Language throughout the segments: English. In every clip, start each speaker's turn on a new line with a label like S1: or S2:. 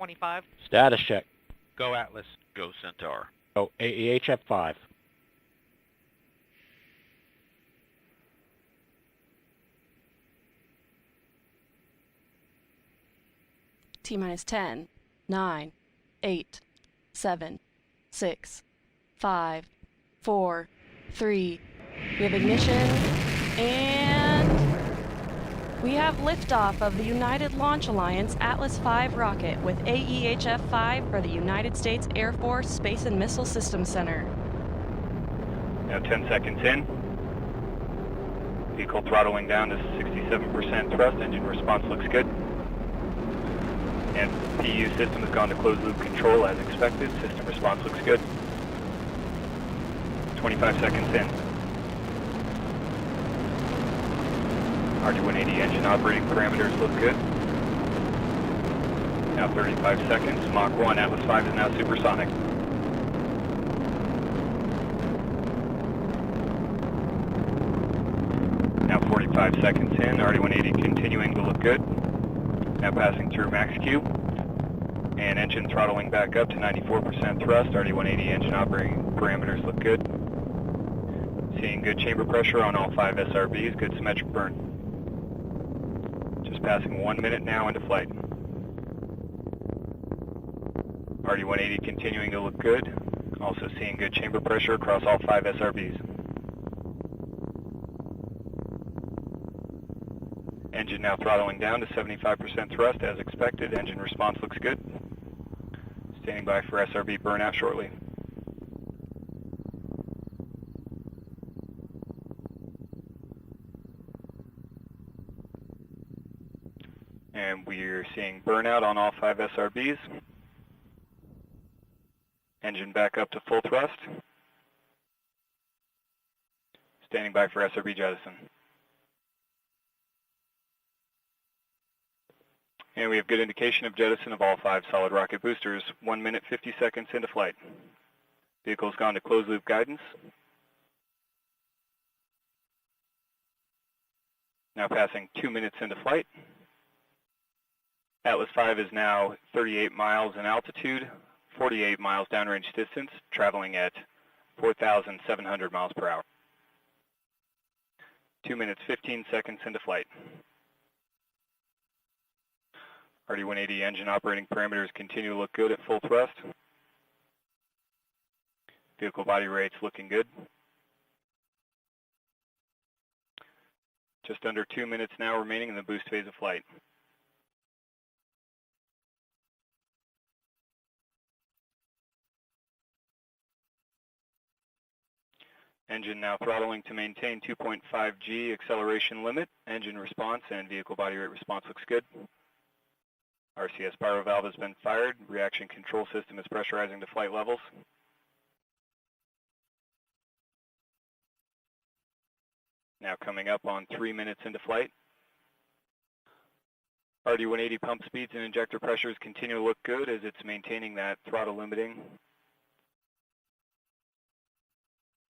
S1: 25.
S2: Status check.
S3: Go Atlas. Go Centaur.
S2: Go AEHF-5.
S4: T-minus 10, 9, 8, 7, 6, 5, 4, 3. We have ignition, and we have liftoff of the United Launch Alliance Atlas V rocket with AEHF-5 for the United States Air Force Space and Missile Systems Center.
S5: Now 10 seconds in. Vehicle throttling down to 67% thrust. Engine response looks good. And PU system has gone to closed loop control as expected. System response looks good. 25 seconds in. RG-180 engine operating parameters look good. Now 35 seconds. Mach 1. Atlas V is now supersonic. Now 45 seconds in. RG-180 continuing to look good. Now passing through max Q, and engine throttling back up to 94% thrust. RG-180 engine operating parameters look good. Seeing good chamber pressure on all 5 SRBs, good symmetric burn. Just passing 1 minute now into flight. RG-180 continuing to look good. Also seeing good chamber pressure across all 5 SRBs. Engine now throttling down to 75% thrust as expected. Engine response looks good. Standing by for SRB burnout shortly. And we're seeing burnout on all 5 SRBs. Engine back up to full thrust. Standing by for SRB jettison. And we have good indication of jettison of all 5 solid rocket boosters. 1 minute, 50 seconds into flight. Vehicle's gone to closed loop guidance. Now passing 2 minutes into flight. Atlas V is now 38 miles in altitude, 48 miles downrange distance, traveling at 4,700 miles per hour. 2 minutes, 15 seconds into flight. RG-180 engine operating parameters continue to look good at full thrust. Vehicle body rates looking good. Just under 2 minutes now remaining in the boost phase of flight. Engine now throttling to maintain 2.5 G acceleration limit. Engine response and vehicle body rate response looks good. RCS pyro valve has been fired. Reaction control system is pressurizing to flight levels. Now coming up on 3 minutes into flight. RG-180 pump speeds and injector pressures continue to look good as it's maintaining that throttle limiting.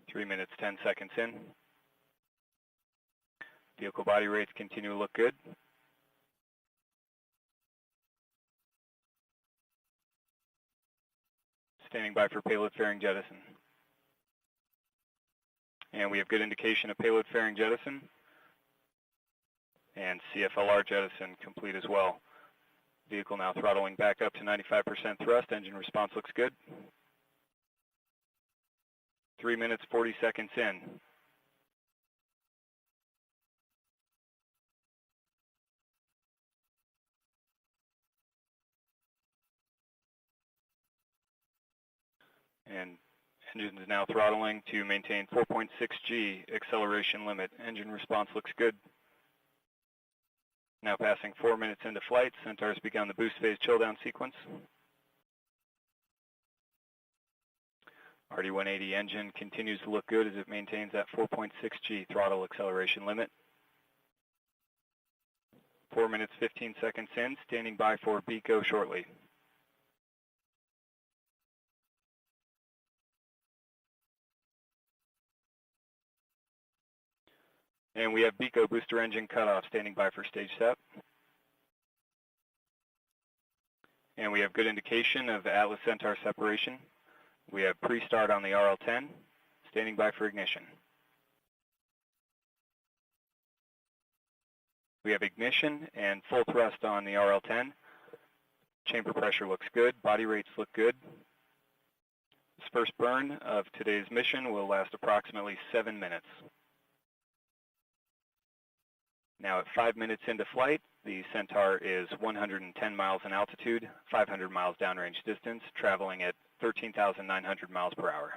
S5: 3 minutes, 10 seconds in. Vehicle body rates continue to look good. Standing by for payload fairing jettison. And we have good indication of payload fairing jettison. And CFLR jettison complete as well. Vehicle now throttling back up to 95% thrust. Engine response looks good. 3 minutes, 40 seconds in. And engine is now throttling to maintain 4.6 G acceleration limit. Engine response looks good. Now passing 4 minutes into flight, Centaur's begun the boost phase chill down sequence. RG-180 engine continues to look good as it maintains that 4.6 G throttle acceleration limit. 4 minutes, 15 seconds in, standing by for BECO shortly. And we have BECO booster engine cutoff standing by for stage set. And we have good indication of Atlas Centaur separation. We have pre-start on the RL-10, standing by for ignition. We have ignition and full thrust on the RL-10. Chamber pressure looks good, body rates look good. This first burn of today's mission will last approximately 7 minutes. Now at 5 minutes into flight, the Centaur is 110 miles in altitude, 500 miles downrange distance, traveling at 13,900 miles per hour.